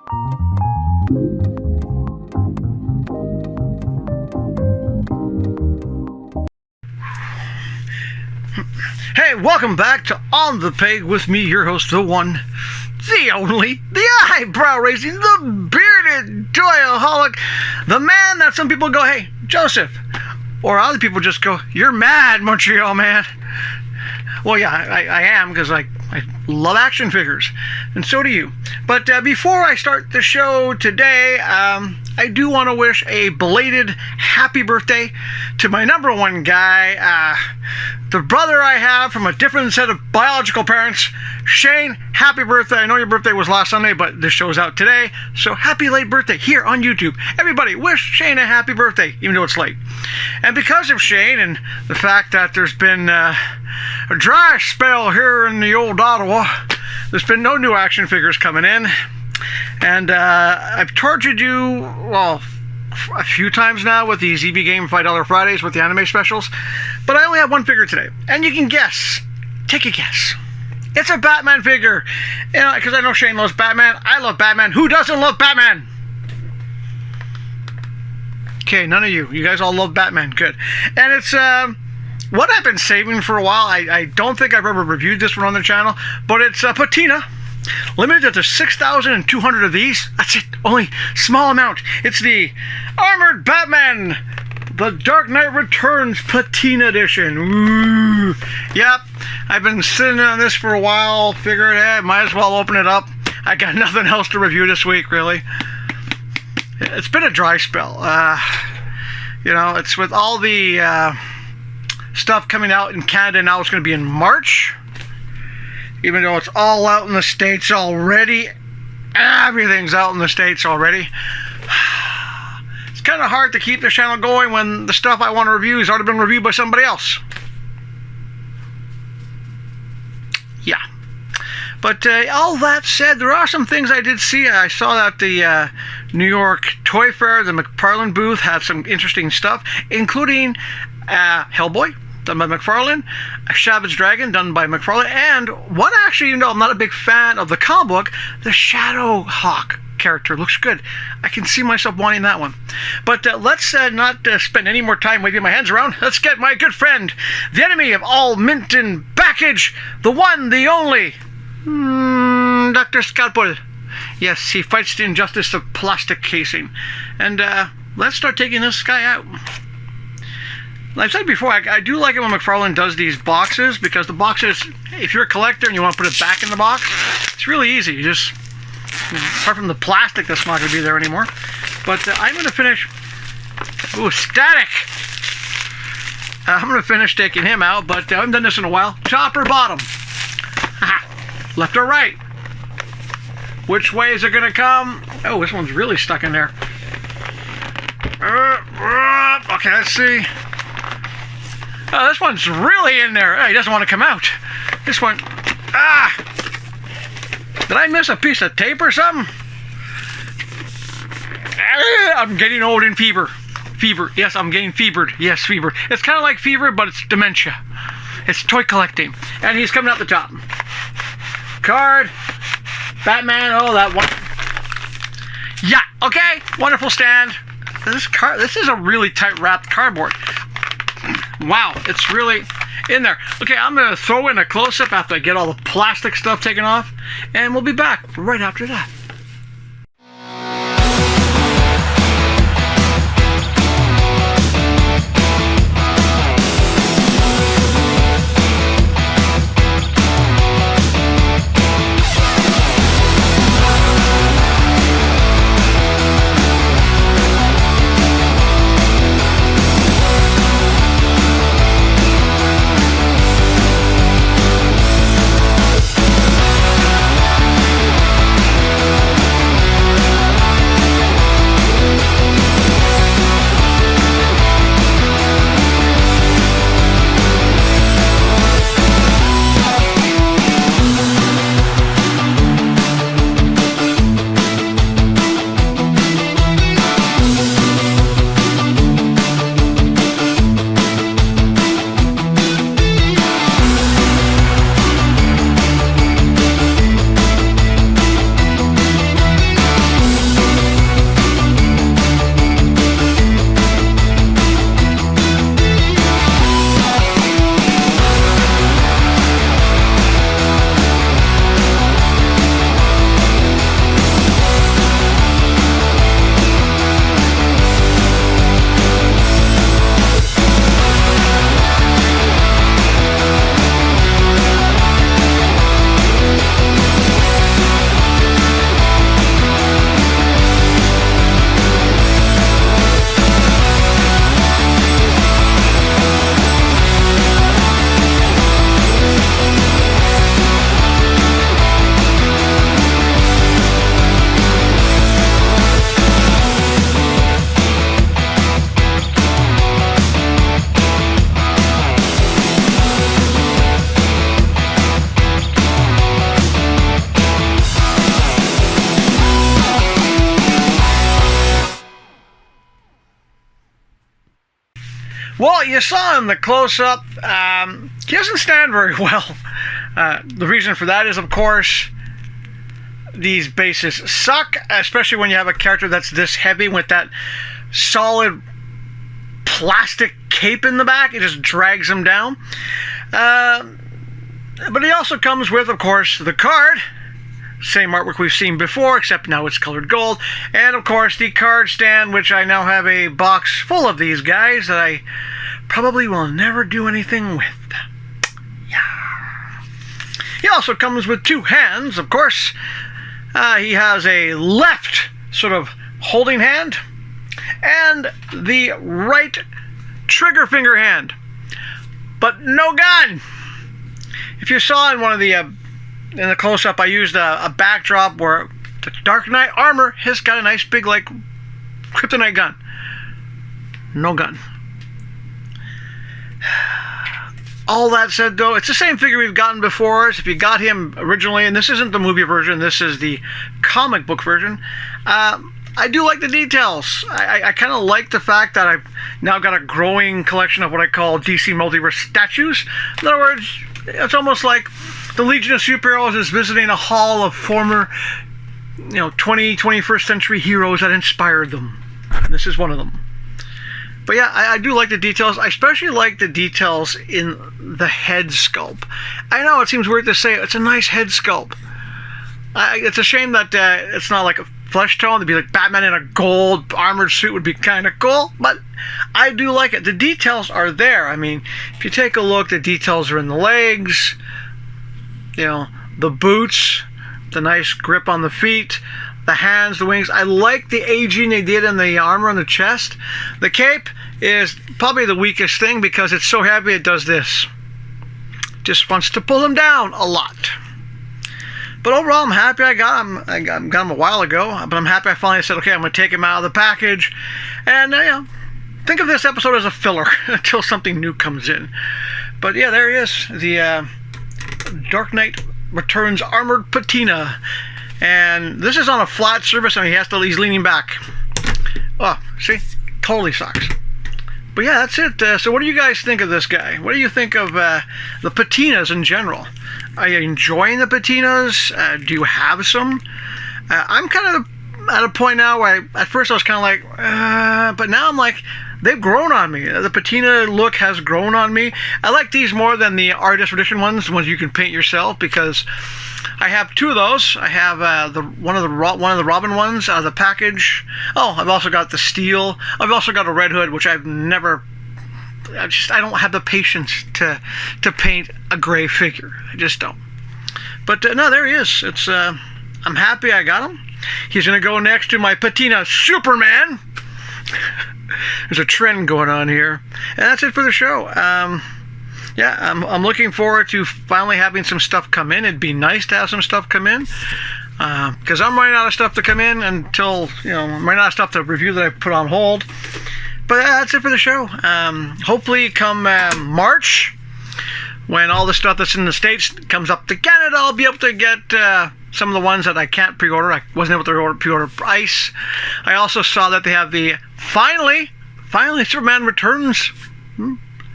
Hey, welcome back to On the Peg with me, your host, the one, the only, the eyebrow-raising, the bearded toyaholic, the man that some people go, hey, Joseph, or other people just go, you're mad, Montreal man. Well, yeah, I am, because I love action figures, and so do you. But before I start the show today, I do want to wish a belated happy birthday to my number one guy, the brother I have from a different set of biological parents. Shane, happy birthday. I know your birthday was last Sunday, but this show's out today, so happy late birthday here on YouTube. Everybody, wish Shane a happy birthday, even though it's late. And because of Shane and the fact that there's been a dry spell here in the old Ottawa, there's been no new action figures coming in. And I've tortured you, well, a few times now with these EB Game $5 Fridays with the anime specials, but I only have one figure today. And you can guess. Take a guess. It's a Batman figure. You know, because I know Shane loves Batman. I love Batman. Who doesn't love Batman? Okay, none of you. You guys all love Batman. Good. And it's what I've been saving for a while. I don't think I've ever reviewed this one on the channel, but it's Patina. Limited to 6,200 of these. That's it. Only small amount. It's the Armored Batman, The Dark Knight Returns Patina Edition. Ooh. Yep. I've been sitting on this for a while. Figured, hey, might as well open it up. I got nothing else to review this week, really. It's been a dry spell. You know, it's with all the stuff coming out in Canada now. It's going to be in March. Even though it's all out in the States already. Everything's out in the States already. It's kind of hard to keep the channel going when the stuff I want to review has already been reviewed by somebody else. Yeah. But all that said, there are some things I did see. I saw that the New York Toy Fair, the McFarlane booth, had some interesting stuff, including Hellboy, done by McFarlane, a Savage Dragon, done by McFarlane, and what actually, you know, I'm not a big fan of the comic book, the Shadow Hawk character looks good. I can see myself wanting that one. But let's not spend any more time waving my hands around. Let's get my good friend, the enemy of all mint and baggage, the one, the only, Dr. Scalpel. Yes, he fights the injustice of plastic casing. And let's start taking this guy out. Like I said before, I do like it when McFarlane does these boxes, because the boxes, if you're a collector and you want to put it back in the box, it's really easy. You just, apart from the plastic that's not going to be there anymore. But I'm going to finish, ooh, static! I'm going to finish taking him out, but I haven't done this in a while. Top or bottom? Left or right? Which way is it going to come? Oh, this one's really stuck in there. Okay, let's see. Oh, this one's really in there. Oh, he doesn't want to come out. This one, did I miss a piece of tape or something? I'm getting old in fever. Fever. Yes, I'm getting fevered. Yes, fever. It's kind of like fever, but it's dementia. It's toy collecting. And he's coming out the top. Card. Batman. Oh, that one. Yeah. Okay. Wonderful stand. This is a really tight wrapped cardboard. Wow, it's really in there. Okay, I'm going to throw in a close-up after I get all the plastic stuff taken off, and we'll be back right after that. Well, you saw in the close-up, he doesn't stand very well. The reason for that is, of course, these bases suck, especially when you have a character that's this heavy with that solid plastic cape in the back. It just drags him down. But he also comes with, of course, the card. Same artwork we've seen before, except now it's colored gold. And, of course, the card stand, which I now have a box full of these guys that I probably will never do anything with. Yeah. He also comes with two hands, of course. He has a left sort of holding hand and the right trigger finger hand, but no gun. If you saw in one of the in the close-up, I used a backdrop where the Dark Knight armor has got a nice big like kryptonite gun. No gun. All that said, though, it's the same figure we've gotten before. So if you got him originally, and this isn't the movie version, this is the comic book version, I do like the details. I kind of like the fact that I've now got a growing collection of what I call DC Multiverse statues. In other words, it's almost like the Legion of Superheroes is visiting a hall of former, 21st century heroes that inspired them. And this is one of them. But yeah, I do like the details. I especially like the details in the head sculpt. I know it seems weird to say, it's a nice head sculpt. It's a shame that it's not like a flesh tone. It'd be like Batman in a gold armored suit would be kind of cool, but I do like it. The details are there. I mean, if you take a look, the details are in the legs, the boots, the nice grip on the feet, the hands, the wings. I like the aging they did in the armor on the chest. The cape is probably the weakest thing because it's so heavy it does this. Just wants to pull him down a lot. But overall, I'm happy I got him. I got him a while ago, but I'm happy I finally said, okay, I'm going to take him out of the package. And, think of this episode as a filler until something new comes in. But yeah, there he is. The Dark Knight Returns Armored Patina. And this is on a flat surface, and he's leaning back. Oh, see? Totally sucks. But yeah, that's it. So what do you guys think of this guy? What do you think of the patinas in general? Are you enjoying the patinas? Do you have some? I'm kind of at a point now where at first I was kind of like, but now I'm like, they've grown on me. The patina look has grown on me. I like these more than the artist edition ones, the ones you can paint yourself, because I have two of those. I have one of the Robin ones out of the package. Oh, I've also got the steel. I've also got a Red Hood, which I've never. I don't have the patience to paint a gray figure. I just don't. But no, there he is. It's I'm happy I got him. He's gonna go next to my patina Superman. There's a trend going on here, and that's it for the show. Yeah, I'm looking forward to finally having some stuff come in. It'd be nice to have some stuff come in, because I'm running out of stuff to come in until, I'm running out of stuff to review that I put on hold. But that's it for the show. Hopefully come March, when all the stuff that's in the States comes up to Canada, I'll be able to get some of the ones that I can't pre-order. I wasn't able to pre-order Ice. I also saw that they have the finally Superman Returns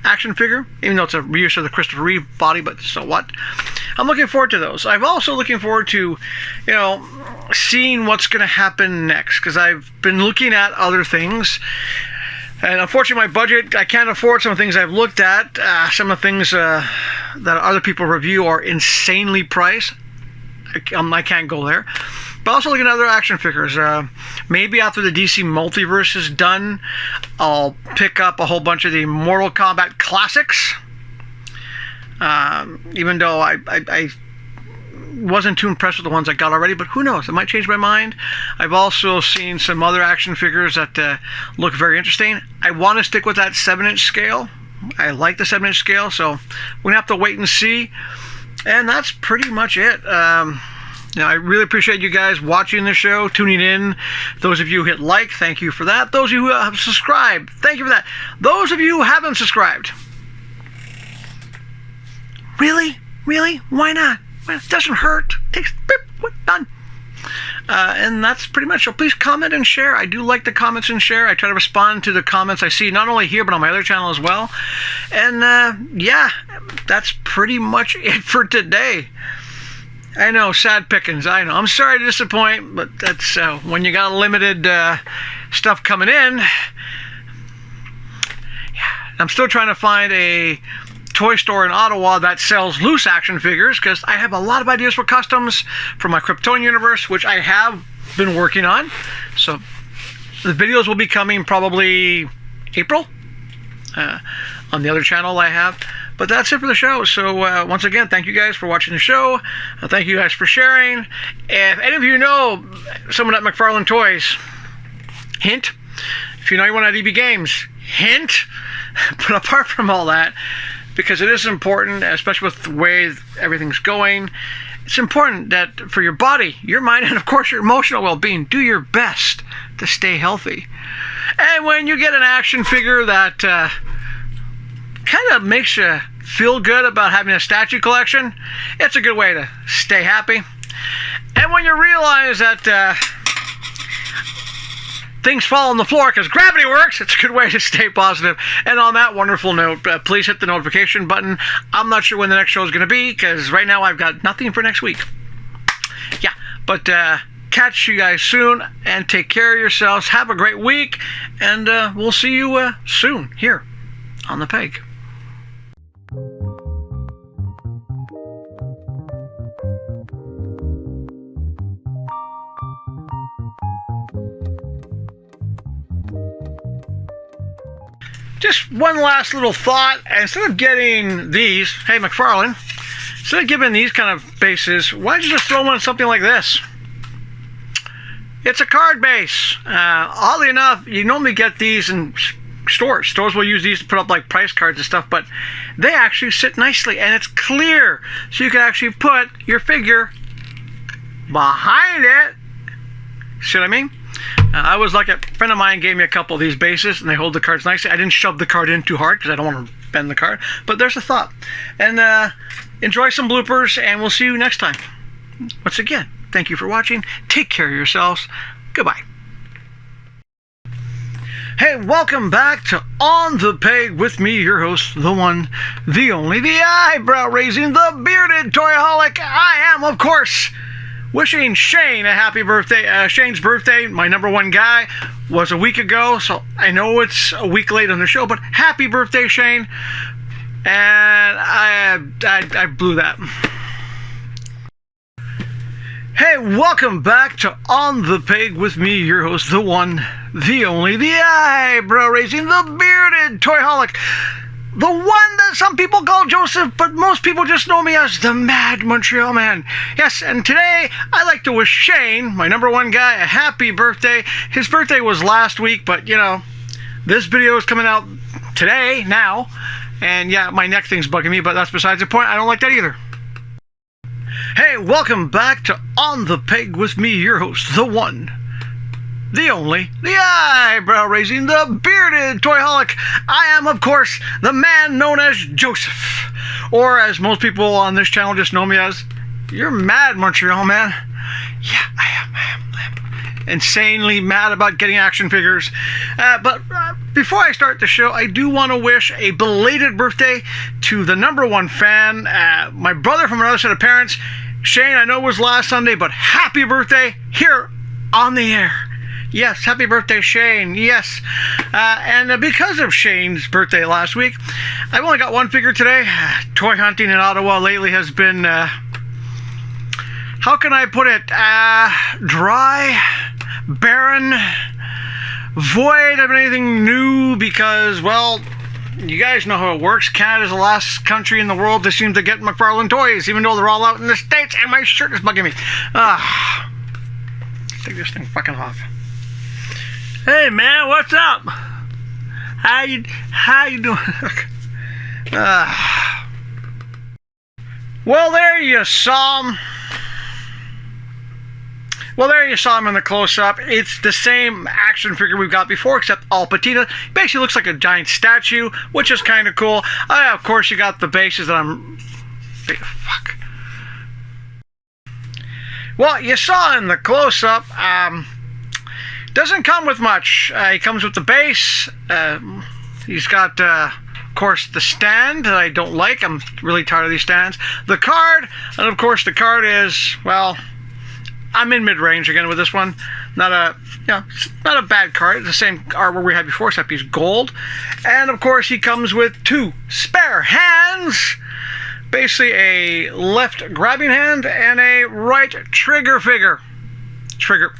action figure, even though it's a reuse of the Christopher Reeve body, but so what. I'm looking forward to those. I'm also looking forward to, seeing what's going to happen next, because I've been looking at other things, and unfortunately my budget, I can't afford some of the things I've looked at. Some of the things that other people review are insanely priced. I can't go there. But also looking at other action figures. Maybe after the DC Multiverse is done, I'll pick up a whole bunch of the Mortal Kombat classics. Even though I wasn't too impressed with the ones I got already, but who knows? I might change my mind. I've also seen some other action figures that look very interesting. I want to stick with that 7-inch scale. I like the 7-inch scale, so we're going to have to wait and see. And that's pretty much it. I really appreciate you guys watching the show, tuning in. Those of you who hit like, thank you for that. Those of you who have subscribed, thank you for that. Those of you who haven't subscribed, really? Why not? Well, it doesn't hurt. Takes done. And that's pretty much it. Please comment and share. I do like the comments and share. I try to respond to the comments I see, not only here, but on my other channel as well. And yeah, that's pretty much it for today. I know, sad pickings. I know. I'm sorry to disappoint, but that's when you got limited stuff coming in. Yeah, I'm still trying to find a toy store in Ottawa that sells loose action figures, because I have a lot of ideas for customs for my Kryptonian universe, which I have been working on. So the videos will be coming probably April on the other channel I have. But that's it for the show. So once again, thank you guys for watching the show. Thank you guys for sharing. If any of you know someone at McFarlane Toys, hint. If you know anyone at EB Games, hint. But apart from all that, because it is important, especially with the way everything's going, it's important that for your body, your mind, and of course your emotional well-being, do your best to stay healthy. And when you get an action figure that kind of makes you feel good about having a statue collection, it's a good way to stay happy. And when you realize that things fall on the floor because gravity works, it's a good way to stay positive. And on that wonderful note, please hit the notification button. I'm not sure when the next show is going to be, because right now I've got nothing for next week. Yeah, but catch you guys soon, and take care of yourselves. Have a great week, and we'll see you soon here on The Peg. Just one last little thought. Instead of getting these, hey McFarlane, instead of giving these kind of bases, why don't you just throw them on something like this? It's a card base. Oddly enough, you normally get these in stores. Stores will use these to put up like price cards and stuff, but they actually sit nicely, and it's clear, so you can actually put your figure behind it. See what I mean? I was lucky. A friend of mine gave me a couple of these bases, and they hold the cards nicely. I didn't shove the card in too hard because I don't want to bend the card, but there's a thought. And enjoy some bloopers, and we'll see you next time. Once again, thank you for watching. Take care of yourselves. Goodbye. Hey, welcome back to On the Peg with me, your host, the one, the only, the eyebrow-raising, the bearded toyaholic. I am, of course, wishing Shane a happy birthday. Shane's birthday, my number one guy, was a week ago, so I know it's a week late on the show, but happy birthday, Shane. And I blew that. Hey, welcome back to On the Peg with me, your host, the one, the only, the eyebrow-raising, the bearded toyaholic. The one that some people call Joseph, but most people just know me as the Mad Montreal Man. Yes, and today I'd like to wish Shane, my number one guy, a happy birthday. His birthday was last week, but you know, this video is coming out today, now. And yeah, my neck thing's bugging me, but that's besides the point. I don't like that either. Hey, welcome back to On the Peg with me, your host, the one, the only, the eyebrow-raising, the bearded toyaholic. I am, of course, the man known as Joseph, or as most people on this channel just know me as, you're Mad Montreal Man. Yeah, I am insanely mad about getting action figures. But before I start the show, I do want to wish a belated birthday to the number one fan, my brother from another set of parents. Shane, I know it was last Sunday, but happy birthday here on the air. Yes, happy birthday, Shane. Yes. And because of Shane's birthday last week, I've only got one figure today. Toy hunting in Ottawa lately has been, how can I put it? Dry, barren, void of anything new, because, well, you guys know how it works. Canada's the last country in the world to seem to get McFarlane toys, even though they're all out in the States, and my shirt is bugging me. Take this thing fucking off. Hey man, what's up? How you doing? Well, there you saw him. Well, there you saw him in the close-up. It's the same action figure we've got before, except all patina. Basically looks like a giant statue, which is kind of cool. Of course, you got the bases that I'm... Fuck. Well, you saw in the close-up, doesn't come with much. He comes with the base. He's got, of course, the stand that I don't like. I'm really tired of these stands. The card, and of course the card is, well, I'm in mid-range again with this one. Not a bad card. It's the same artwork we had before, except he's gold. And of course he comes with 2 spare hands. Basically a left grabbing hand and a right trigger finger. Trigger.